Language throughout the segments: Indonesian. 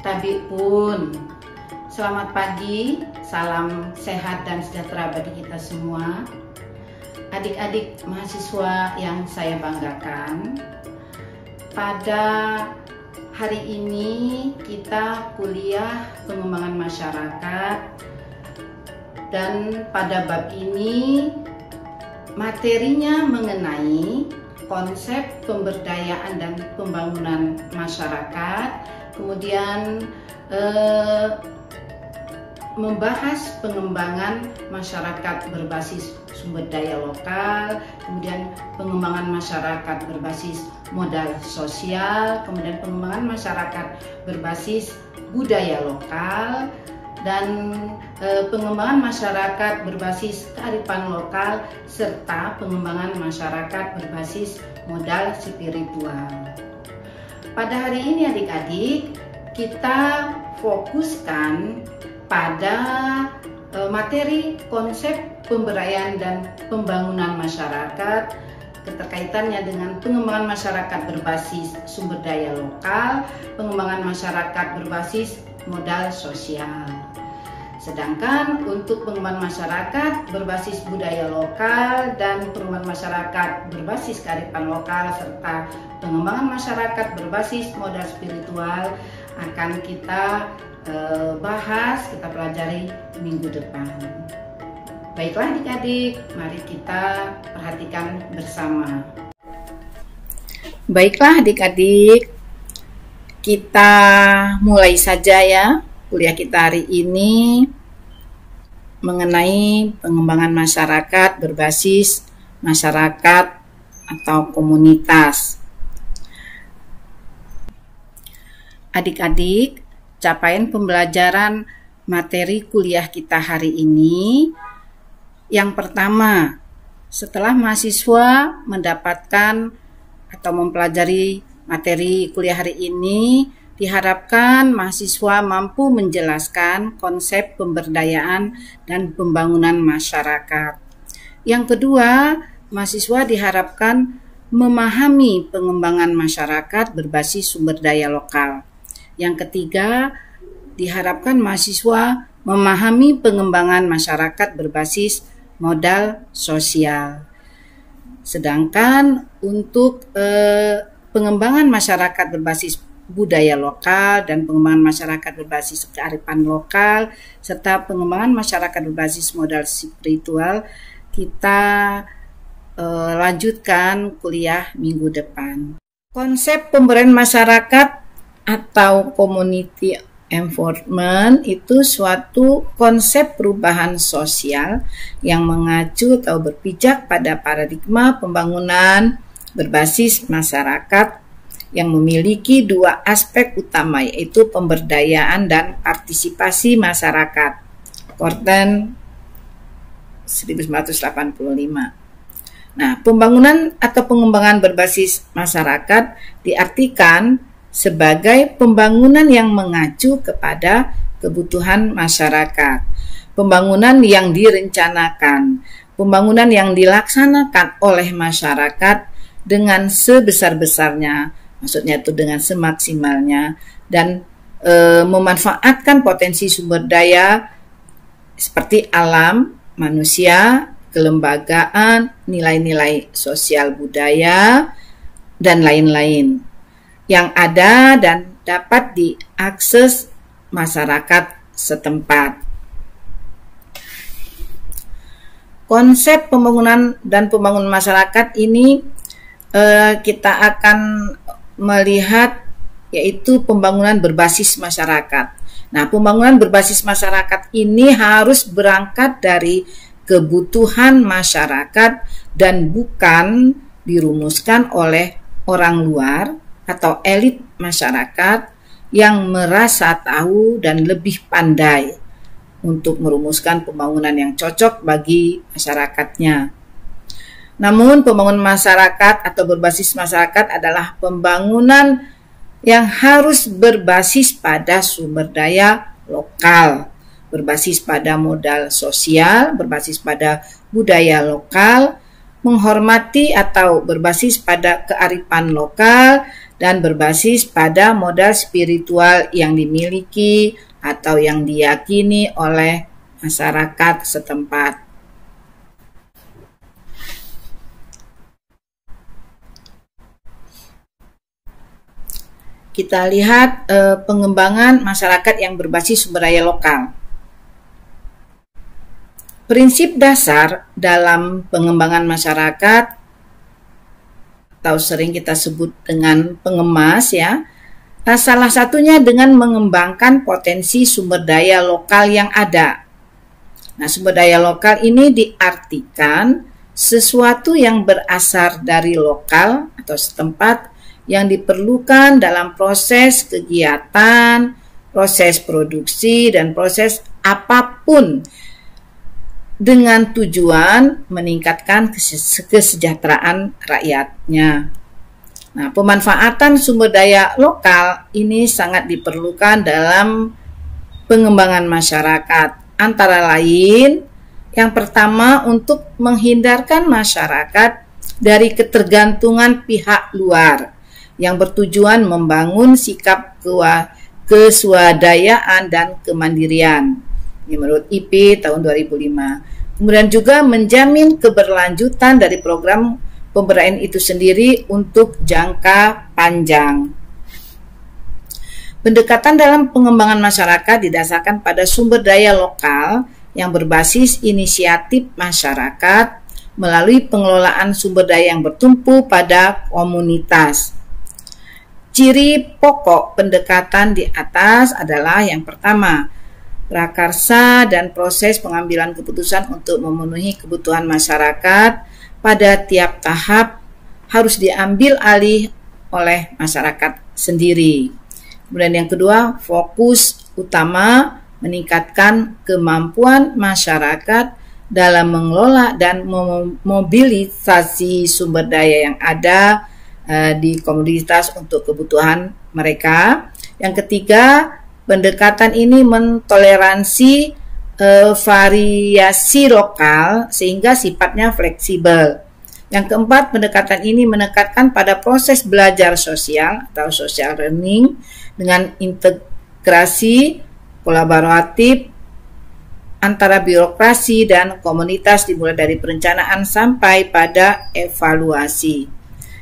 Tabi pun. Selamat pagi, salam sehat dan sejahtera bagi kita semua. Adik-adik mahasiswa yang saya banggakan, pada hari ini kita kuliah pengembangan masyarakat, dan pada bab ini materinya mengenai konsep pemberdayaan dan pembangunan masyarakat, kemudian membahas pengembangan masyarakat berbasis sumber daya lokal, kemudian pengembangan masyarakat berbasis modal sosial, kemudian pengembangan masyarakat berbasis budaya lokal, dan pengembangan masyarakat berbasis kearifan lokal, serta pengembangan masyarakat berbasis modal spiritual. Pada hari ini adik-adik, kita fokuskan pada materi konsep pemberdayaan dan pembangunan masyarakat, keterkaitannya dengan pengembangan masyarakat berbasis sumber daya lokal, pengembangan masyarakat berbasis modal sosial. Sedangkan untuk pengembangan masyarakat berbasis budaya lokal dan pengembangan masyarakat berbasis kearifan lokal serta pengembangan masyarakat berbasis modal spiritual akan kita bahas, kita pelajari minggu depan. Baiklah adik-adik, mari kita perhatikan bersama. Baiklah adik-adik, kita mulai saja ya kuliah kita hari ini mengenai pengembangan masyarakat berbasis masyarakat atau komunitas. Adik-adik, capaian pembelajaran materi kuliah kita hari ini, yang pertama, setelah mahasiswa mendapatkan atau mempelajari materi kuliah hari ini, diharapkan mahasiswa mampu menjelaskan konsep pemberdayaan dan pembangunan masyarakat. Yang kedua, mahasiswa diharapkan memahami pengembangan masyarakat berbasis sumber daya lokal. Yang ketiga, diharapkan mahasiswa memahami pengembangan masyarakat berbasis modal sosial. Sedangkan untuk pengembangan masyarakat berbasis budaya lokal dan pengembangan masyarakat berbasis kearifan lokal serta pengembangan masyarakat berbasis modal spiritual, kita lanjutkan kuliah minggu depan. Konsep pemberdayaan masyarakat atau community empowerment itu suatu konsep perubahan sosial yang mengacu atau berpijak pada paradigma pembangunan berbasis masyarakat yang memiliki dua aspek utama, yaitu pemberdayaan dan partisipasi masyarakat. Korten 1985. Nah, pembangunan atau pengembangan berbasis masyarakat diartikan sebagai pembangunan yang mengacu kepada kebutuhan masyarakat, pembangunan yang direncanakan, pembangunan yang dilaksanakan oleh masyarakat dengan sebesar-besarnya, maksudnya itu dengan semaksimalnya, dan memanfaatkan potensi sumber daya seperti alam, manusia, kelembagaan, nilai-nilai sosial budaya, dan lain-lain yang ada dan dapat diakses masyarakat setempat. Konsep pembangunan dan pembangunan masyarakat ini kita akan melihat yaitu pembangunan berbasis masyarakat. Nah, pembangunan berbasis masyarakat ini harus berangkat dari kebutuhan masyarakat dan bukan dirumuskan oleh orang luar atau elit masyarakat yang merasa tahu dan lebih pandai untuk merumuskan pembangunan yang cocok bagi masyarakatnya. Namun pembangunan masyarakat atau berbasis masyarakat adalah pembangunan yang harus berbasis pada sumber daya lokal, berbasis pada modal sosial, berbasis pada budaya lokal, menghormati atau berbasis pada kearifan lokal, dan berbasis pada modal spiritual yang dimiliki atau yang diyakini oleh masyarakat setempat. Kita lihat pengembangan masyarakat yang berbasis sumber daya lokal. Prinsip dasar dalam pengembangan masyarakat atau sering kita sebut dengan pengemas ya. Salah satunya dengan mengembangkan potensi sumber daya lokal yang ada. Nah, sumber daya lokal ini diartikan sesuatu yang berasal dari lokal atau setempat yang diperlukan dalam proses kegiatan, proses produksi, dan proses apapun dengan tujuan meningkatkan kesejahteraan rakyatnya. Nah, pemanfaatan sumber daya lokal ini sangat diperlukan dalam pengembangan masyarakat. Antara lain, yang pertama untuk menghindarkan masyarakat dari ketergantungan pihak luar yang bertujuan membangun sikap keswadayaan dan kemandirian. Ini menurut IP tahun 2005. Kemudian juga menjamin keberlanjutan dari program pemberdayaan itu sendiri untuk jangka panjang. Pendekatan dalam pengembangan masyarakat didasarkan pada sumber daya lokal yang berbasis inisiatif masyarakat melalui pengelolaan sumber daya yang bertumpu pada komunitas. Ciri pokok pendekatan di atas adalah yang pertama, prakarsa dan proses pengambilan keputusan untuk memenuhi kebutuhan masyarakat pada tiap tahap harus diambil alih oleh masyarakat sendiri. Kemudian yang kedua, fokus utama meningkatkan kemampuan masyarakat dalam mengelola dan memobilisasi sumber daya yang ada di komunitas untuk kebutuhan mereka. Yang ketiga, pendekatan ini mentoleransi variasi lokal sehingga sifatnya fleksibel. Yang keempat, pendekatan ini menekankan pada proses belajar sosial atau social learning dengan integrasi kolaboratif antara birokrasi dan komunitas dimulai dari perencanaan sampai pada evaluasi.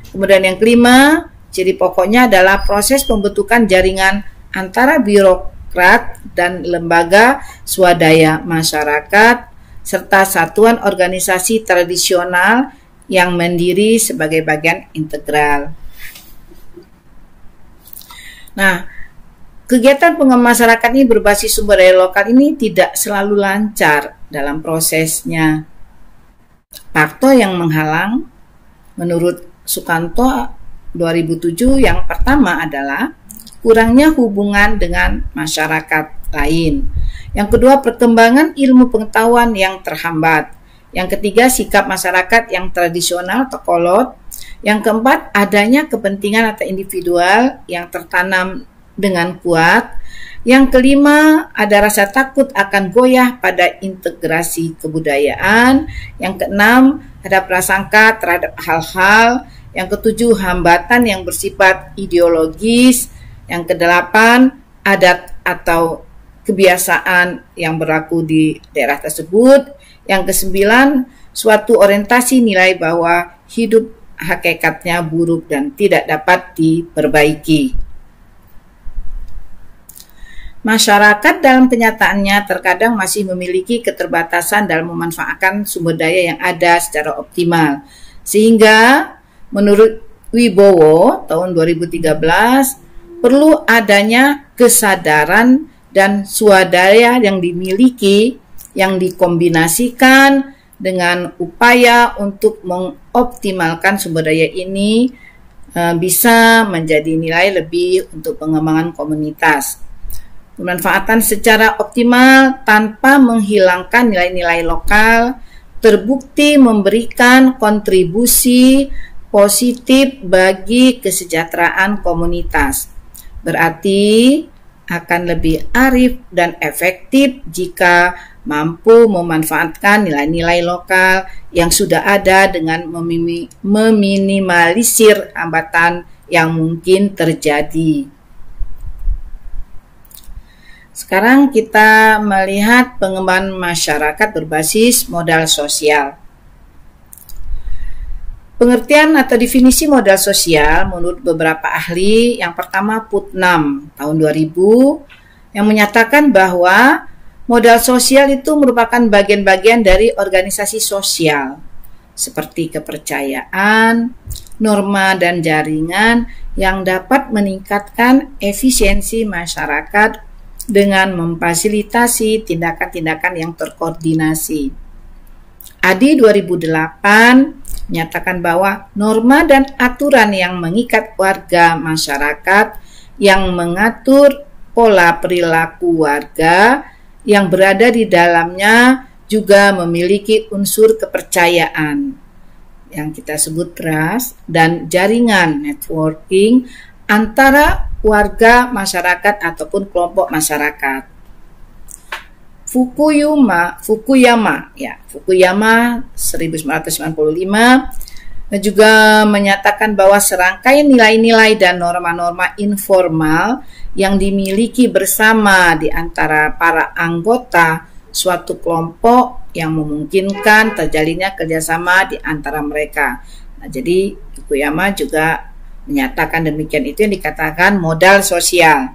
Kemudian yang kelima, ciri pokoknya adalah proses pembentukan jaringan antara birokrat dan lembaga swadaya masyarakat serta satuan organisasi tradisional yang mandiri sebagai bagian integral. Nah, kegiatan pengembangan masyarakat ini berbasis sumber daya lokal ini tidak selalu lancar dalam prosesnya. Faktor yang menghalang menurut Sukanto 2007 yang pertama adalah kurangnya hubungan dengan masyarakat lain. Yang kedua, perkembangan ilmu pengetahuan yang terhambat. Yang ketiga, sikap masyarakat yang tradisional atau kolot. Yang keempat, adanya kepentingan atau individual yang tertanam dengan kuat. Yang kelima, ada rasa takut akan goyah pada integrasi kebudayaan. Yang keenam, ada prasangka terhadap hal-hal. Yang ketujuh, hambatan yang bersifat ideologis. Yang kedelapan, adat atau kebiasaan yang berlaku di daerah tersebut. Yang kesembilan, suatu orientasi nilai bahwa hidup hakikatnya buruk dan tidak dapat diperbaiki. Masyarakat dalam kenyataannya terkadang masih memiliki keterbatasan dalam memanfaatkan sumber daya yang ada secara optimal. Sehingga menurut Wibowo tahun 2013 perlu adanya kesadaran dan swadaya yang dimiliki yang dikombinasikan dengan upaya untuk mengoptimalkan sumber daya ini bisa menjadi nilai lebih untuk pengembangan komunitas. Pemanfaatan secara optimal tanpa menghilangkan nilai-nilai lokal terbukti memberikan kontribusi positif bagi kesejahteraan komunitas. Berarti akan lebih arif dan efektif jika mampu memanfaatkan nilai-nilai lokal yang sudah ada dengan meminimalisir hambatan yang mungkin terjadi. Sekarang kita melihat pengembangan masyarakat berbasis modal sosial. Pengertian atau definisi modal sosial menurut beberapa ahli, yang pertama Putnam tahun 2000 yang menyatakan bahwa modal sosial itu merupakan bagian-bagian dari organisasi sosial seperti kepercayaan, norma dan jaringan yang dapat meningkatkan efisiensi masyarakat dengan memfasilitasi tindakan-tindakan yang terkoordinasi. ADI 2008 menyatakan bahwa norma dan aturan yang mengikat warga masyarakat yang mengatur pola perilaku warga yang berada di dalamnya juga memiliki unsur kepercayaan yang kita sebut trust dan jaringan networking antara warga masyarakat ataupun kelompok masyarakat. Fukuyama 1995 juga menyatakan bahwa serangkaian nilai-nilai dan norma-norma informal yang dimiliki bersama di antara para anggota suatu kelompok yang memungkinkan terjalinnya kerjasama di antara mereka. Nah, jadi Fukuyama juga menyatakan demikian, itu yang dikatakan modal sosial.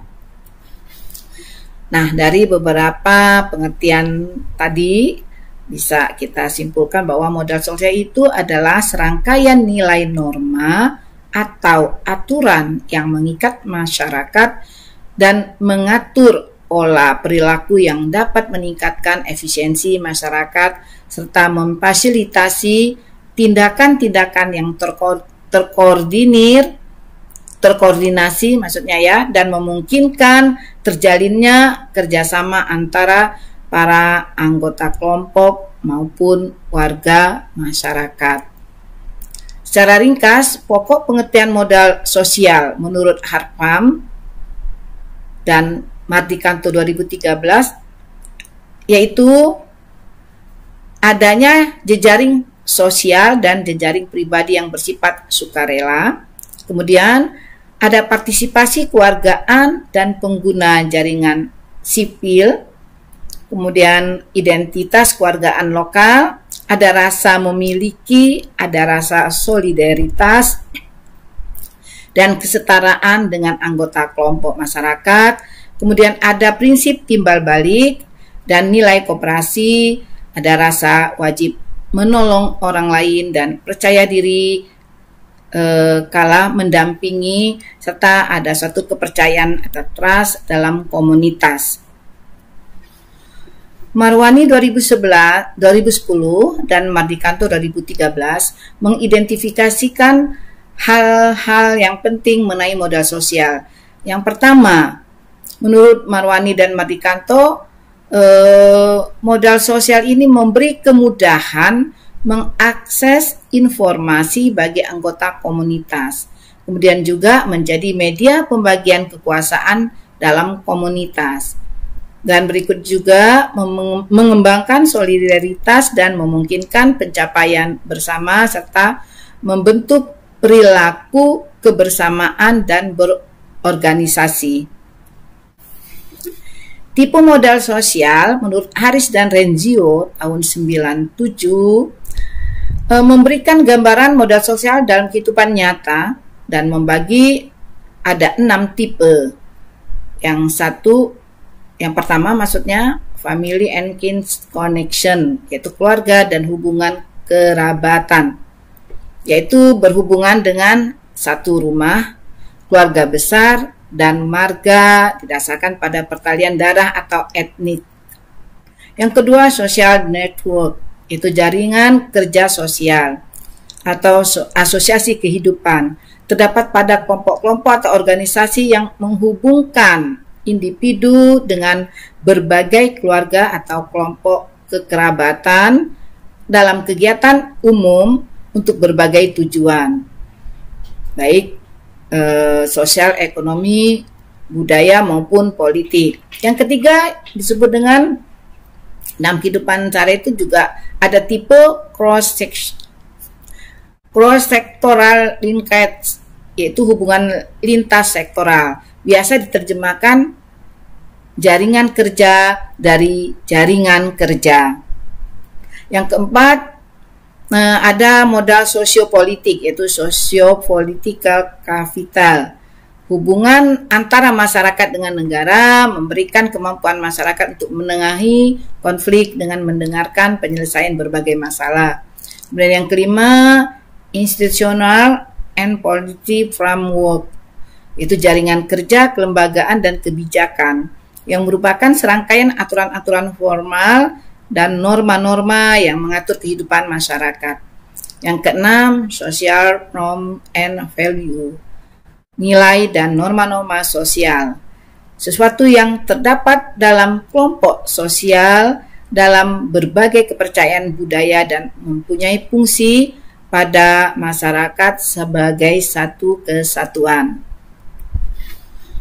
Nah, dari beberapa pengertian tadi bisa kita simpulkan bahwa modal sosial itu adalah serangkaian nilai norma atau aturan yang mengikat masyarakat dan mengatur pola perilaku yang dapat meningkatkan efisiensi masyarakat serta memfasilitasi tindakan-tindakan yang terkoordinasi maksudnya ya, dan memungkinkan terjalinnya kerjasama antara para anggota kelompok maupun warga masyarakat. Secara ringkas, pokok pengertian modal sosial menurut Hartman dan Mardikanto 2013 yaitu adanya jejaring sosial dan jejaring pribadi yang bersifat sukarela, kemudian ada partisipasi keluargaan dan pengguna jaringan sipil, kemudian identitas keluargaan lokal, ada rasa memiliki, ada rasa solidaritas, dan kesetaraan dengan anggota kelompok masyarakat, kemudian ada prinsip timbal balik dan nilai kooperasi, ada rasa wajib menolong orang lain dan percaya diri kala mendampingi, serta ada suatu kepercayaan atau trust dalam komunitas. Marwani 2010 dan Mardikanto 2013 mengidentifikasikan hal-hal yang penting mengenai modal sosial. Yang pertama, menurut Marwani dan Mardikanto, modal sosial ini memberi kemudahan mengakses informasi bagi anggota komunitas, kemudian juga menjadi media pembagian kekuasaan dalam komunitas, dan berikut juga mengembangkan solidaritas dan memungkinkan pencapaian bersama serta membentuk perilaku kebersamaan dan berorganisasi. Tipe modal sosial menurut Harris dan Renzio tahun 97 memberikan gambaran modal sosial dalam kehidupan nyata dan membagi ada 6 tipe. Yang pertama maksudnya family and kin connection, yaitu keluarga dan hubungan kerabatan, yaitu berhubungan dengan satu rumah, keluarga besar, dan marga didasarkan pada pertalian darah atau etnik. Yang kedua, social network, itu jaringan kerja sosial atau asosiasi kehidupan, terdapat pada kelompok-kelompok atau organisasi yang menghubungkan individu dengan berbagai keluarga atau kelompok kekerabatan dalam kegiatan umum untuk berbagai tujuan, baik sosial, ekonomi, budaya maupun politik. Yang ketiga disebut dengan dalam kehidupan sehari itu juga ada tipe cross-sectoral linkage yaitu hubungan lintas sektoral. Biasa diterjemahkan jaringan kerja dari jaringan kerja. Yang keempat, ada modal sosiopolitik, yaitu socio-political capital. Hubungan antara masyarakat dengan negara memberikan kemampuan masyarakat untuk menengahi konflik dengan mendengarkan penyelesaian berbagai masalah. Kemudian yang kelima, institutional and policy framework, itu jaringan kerja, kelembagaan, dan kebijakan yang merupakan serangkaian aturan-aturan formal dan norma-norma yang mengatur kehidupan masyarakat. Yang keenam, social norm and value, nilai dan norma-norma sosial, sesuatu yang terdapat dalam kelompok sosial dalam berbagai kepercayaan budaya dan mempunyai fungsi pada masyarakat sebagai satu kesatuan.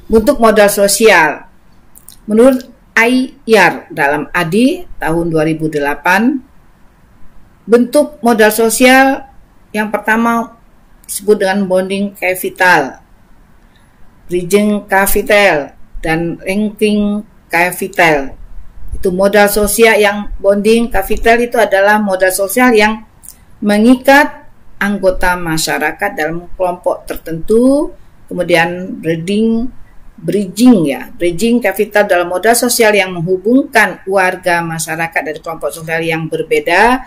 Bentuk modal sosial. Menurut Ayer dalam ADI tahun 2008, bentuk modal sosial yang pertama disebut dengan bonding capital, bridging capital, dan linking capital. Itu modal sosial yang bonding capital itu adalah modal sosial yang mengikat anggota masyarakat dalam kelompok tertentu. Kemudian bridging capital dalam modal sosial yang menghubungkan warga masyarakat dari kelompok sosial yang berbeda.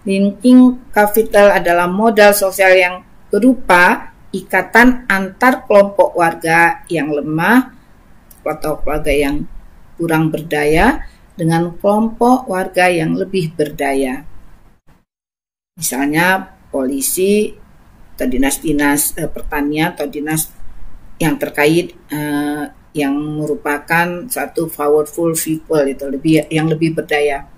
Linking capital adalah modal sosial yang berupa ikatan antar kelompok warga yang lemah atau keluarga yang kurang berdaya dengan kelompok warga yang lebih berdaya. Misalnya polisi atau dinas-dinas pertanian atau dinas yang terkait yang merupakan satu powerful people, itu yang lebih berdaya.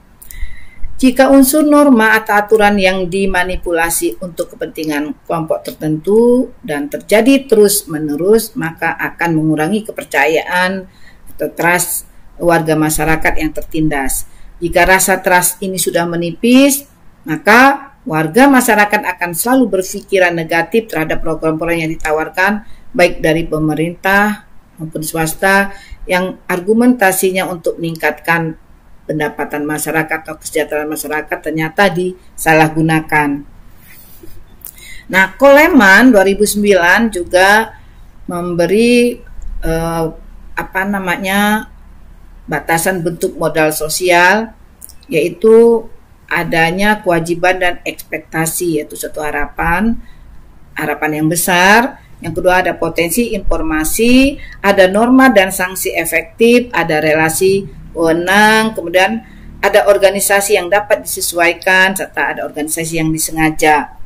Jika unsur norma atau aturan yang dimanipulasi untuk kepentingan kelompok tertentu dan terjadi terus-menerus, maka akan mengurangi kepercayaan atau trust warga masyarakat yang tertindas. Jika rasa trust ini sudah menipis, maka warga masyarakat akan selalu berpikiran negatif terhadap program-program yang ditawarkan, baik dari pemerintah maupun swasta, yang argumentasinya untuk meningkatkan pendapatan masyarakat atau kesejahteraan masyarakat ternyata disalahgunakan. Nah, Coleman 2009 juga memberi batasan bentuk modal sosial, yaitu adanya kewajiban dan ekspektasi, yaitu suatu harapan yang besar. Yang kedua, ada potensi informasi, ada norma dan sanksi efektif, ada relasi wewenang, kemudian ada organisasi yang dapat disesuaikan, serta ada organisasi yang disengaja.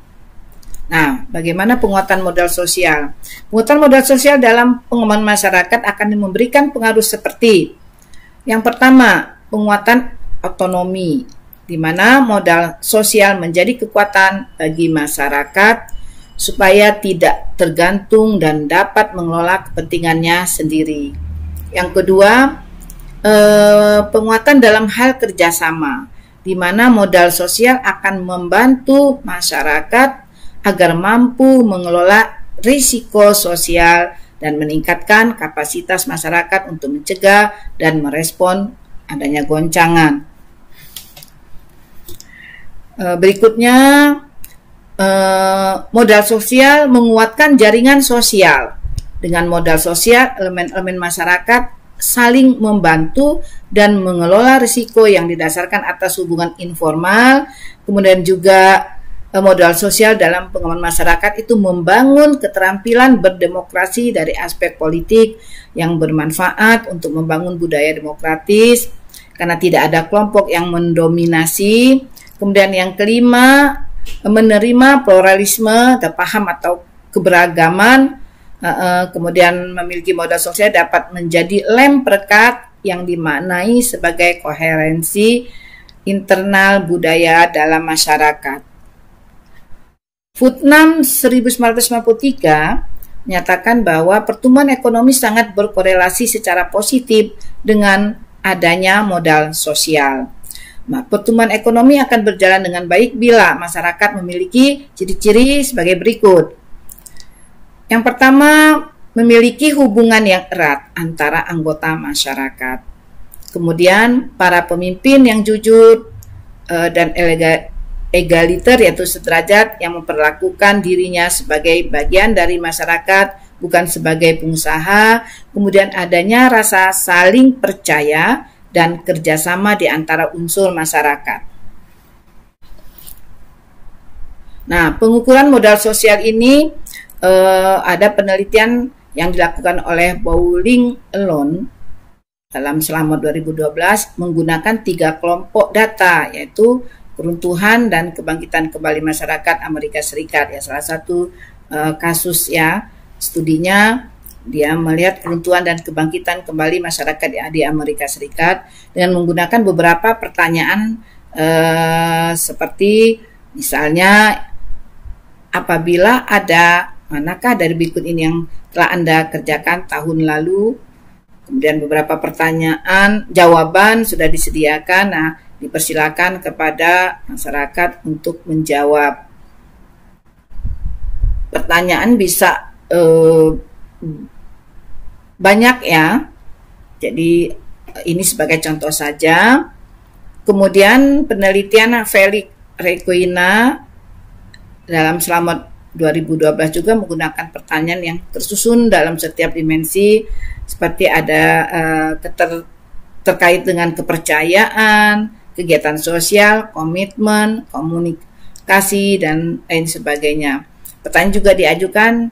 Nah, bagaimana penguatan modal sosial? Penguatan modal sosial dalam pengembangan masyarakat akan memberikan pengaruh seperti yang pertama, penguatan otonomi, di mana modal sosial menjadi kekuatan bagi masyarakat supaya tidak tergantung dan dapat mengelola kepentingannya sendiri. Yang kedua, penguatan dalam hal kerjasama, di mana modal sosial akan membantu masyarakat agar mampu mengelola risiko sosial dan meningkatkan kapasitas masyarakat untuk mencegah dan merespon adanya goncangan. Berikutnya, modal sosial menguatkan jaringan sosial. Dengan modal sosial, elemen-elemen masyarakat saling membantu dan mengelola risiko yang didasarkan atas hubungan informal. Kemudian juga modal sosial dalam pengembangan masyarakat itu membangun keterampilan berdemokrasi dari aspek politik yang bermanfaat untuk membangun budaya demokratis karena tidak ada kelompok yang mendominasi. Kemudian yang kelima, menerima pluralisme atau paham atau keberagaman. Kemudian memiliki modal sosial dapat menjadi lem perekat yang dimaknai sebagai koherensi internal budaya dalam masyarakat. Putnam 1953 menyatakan bahwa pertumbuhan ekonomi sangat berkorelasi secara positif dengan adanya modal sosial. Nah, pertumbuhan ekonomi akan berjalan dengan baik bila masyarakat memiliki ciri-ciri sebagai berikut. Yang pertama, memiliki hubungan yang erat antara anggota masyarakat. Kemudian, para pemimpin yang jujur dan egaliter, yaitu sederajat, yang memperlakukan dirinya sebagai bagian dari masyarakat, bukan sebagai pengusaha. Kemudian adanya rasa saling percaya dan kerjasama di antara unsur masyarakat. Nah, pengukuran modal sosial ini ada penelitian yang dilakukan oleh Bowling Alone dalam selama 2012 menggunakan 3 kelompok data, yaitu keruntuhan dan kebangkitan kembali masyarakat Amerika Serikat. Ya, salah satu kasus ya studinya, dia melihat keruntuhan dan kebangkitan kembali masyarakat di Amerika Serikat dengan menggunakan beberapa pertanyaan seperti misalnya, apabila ada manakah dari berikut ini yang telah Anda kerjakan tahun lalu? Kemudian beberapa pertanyaan, jawaban sudah disediakan. Nah, dipersilakan kepada masyarakat untuk menjawab. Pertanyaan bisa banyak ya. Jadi ini sebagai contoh saja. Kemudian penelitian Felix Requena dalam selama 2012 juga menggunakan pertanyaan yang tersusun dalam setiap dimensi, seperti ada terkait dengan kepercayaan, kegiatan sosial, komitmen, komunikasi, dan lain sebagainya. Pertanyaan juga diajukan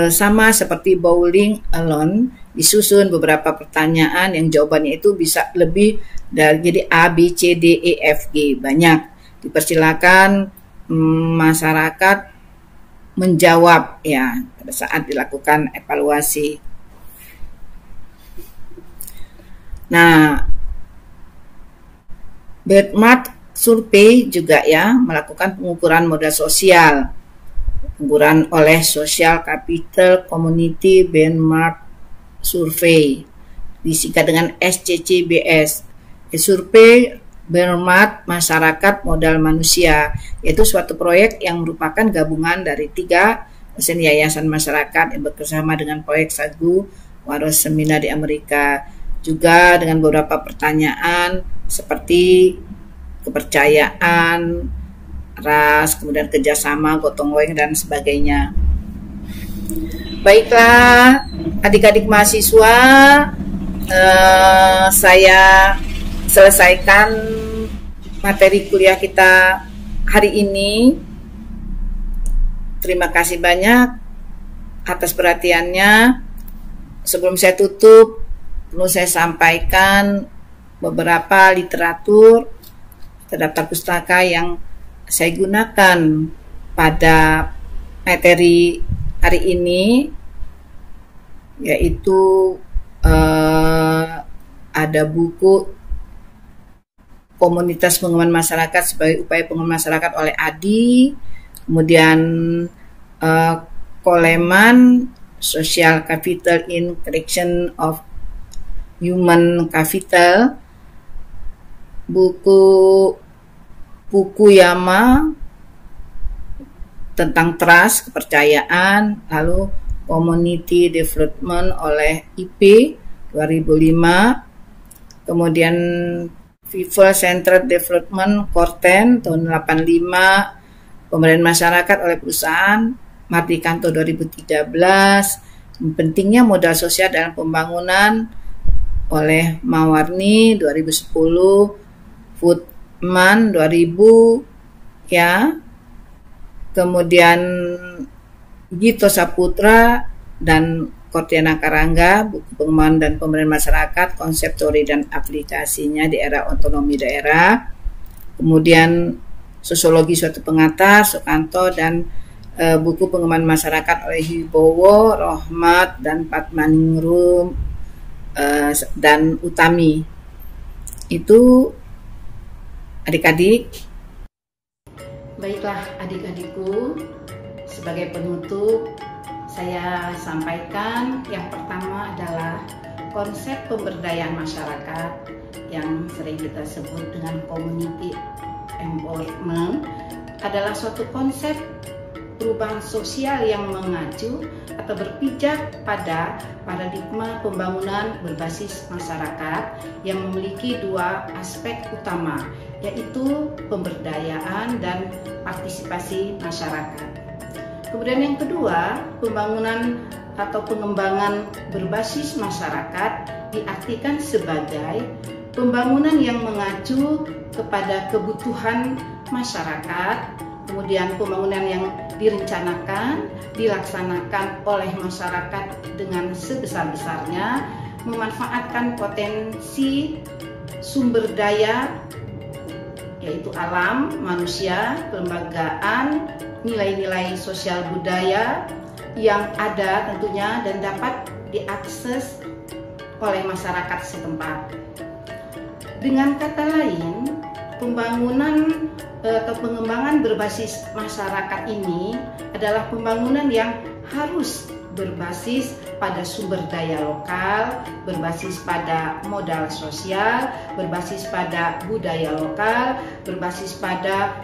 sama seperti Bowling Alone, disusun beberapa pertanyaan yang jawabannya itu bisa lebih dari jadi A, B, C, D, E, F, G, banyak. Dipersilakan masyarakat menjawab ya pada saat dilakukan evaluasi. Nah, Benchmark Survey juga ya melakukan pengukuran modal sosial, pengukuran oleh Social Capital Community Benchmark Survey, disingkat dengan SCCBS. Survei Benchmark Masyarakat Modal Manusia, yaitu suatu proyek yang merupakan gabungan dari 3 dosen yayasan masyarakat yang bekerjasama dengan proyek Sagu Waros Seminar di Amerika, juga dengan beberapa pertanyaan seperti kepercayaan, ras, kemudian kerjasama, gotong royong, dan sebagainya. Baiklah, adik-adik mahasiswa, saya selesaikan materi kuliah kita hari ini. Terima kasih banyak atas perhatiannya. Sebelum saya tutup, perlu saya sampaikan beberapa literatur atau daftar pustaka yang saya gunakan pada materi hari ini, yaitu ada buku Komunitas Pengembangan Masyarakat sebagai Upaya Pengembangan Masyarakat oleh Adi, kemudian Coleman, Social Capital in Creation of Human Capital, buku Fukuyama tentang trust, kepercayaan, lalu Community Development oleh IP 2005, kemudian People Centered Development Korten tahun 85, Pemberdayaan Masyarakat oleh Perusahaan Mardikanto 2013, Pentingnya Modal Sosial dalam Pembangunan oleh Mawarni 2010, Foodman 2000 ya, kemudian Gito Saputra dan Kortiana Karangga, buku pengembangan dan pemberdayaan masyarakat, konsep teori dan aplikasinya di era otonomi daerah. Kemudian Sosiologi Suatu Pengantar, Sukanto, dan buku pengembangan masyarakat oleh Hibowo, Rohmat, dan Patmaningrum dan Utami. Itu adik-adik. Baiklah adik-adikku, sebagai penutup saya sampaikan yang pertama adalah konsep pemberdayaan masyarakat yang sering kita sebut dengan community empowerment adalah suatu konsep perubahan sosial yang mengacu atau berpijak pada paradigma pembangunan berbasis masyarakat yang memiliki dua aspek utama, yaitu pemberdayaan dan partisipasi masyarakat. Kemudian yang kedua, pembangunan atau pengembangan berbasis masyarakat diartikan sebagai pembangunan yang mengacu kepada kebutuhan masyarakat, kemudian pembangunan yang direncanakan, dilaksanakan oleh masyarakat dengan sebesar-besarnya, memanfaatkan potensi sumber daya yaitu alam, manusia, kelembagaan, nilai-nilai sosial budaya yang ada tentunya dan dapat diakses oleh masyarakat setempat. Dengan kata lain, pembangunan atau pengembangan berbasis masyarakat ini adalah pembangunan yang harus berbasis pada sumber daya lokal, berbasis pada modal sosial, berbasis pada budaya lokal, berbasis pada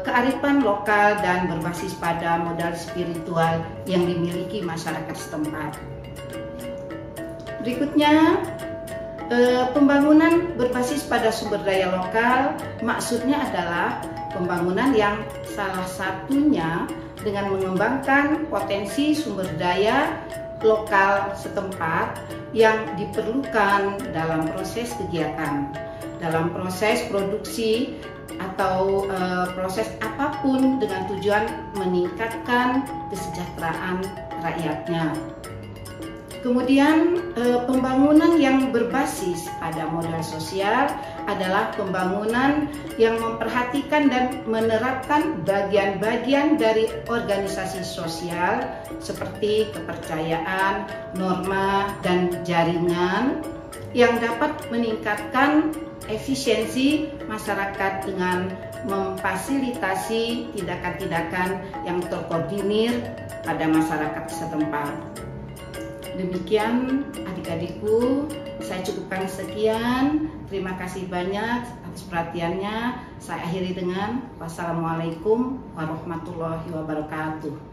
kearifan lokal, dan berbasis pada modal spiritual yang dimiliki masyarakat setempat. Berikutnya, pembangunan berbasis pada sumber daya lokal maksudnya adalah pembangunan yang salah satunya dengan mengembangkan potensi sumber daya lokal setempat yang diperlukan dalam proses kegiatan, dalam proses produksi atau proses apapun dengan tujuan meningkatkan kesejahteraan rakyatnya. Kemudian pembangunan yang berbasis pada modal sosial adalah pembangunan yang memperhatikan dan menerapkan bagian-bagian dari organisasi sosial seperti kepercayaan, norma, dan jaringan yang dapat meningkatkan efisiensi masyarakat dengan memfasilitasi tindakan-tindakan yang terkoordinir pada masyarakat setempat. Demikian adik-adikku, saya cukupkan sekian. Terima kasih banyak atas perhatiannya. Saya akhiri dengan wassalamualaikum warahmatullahi wabarakatuh.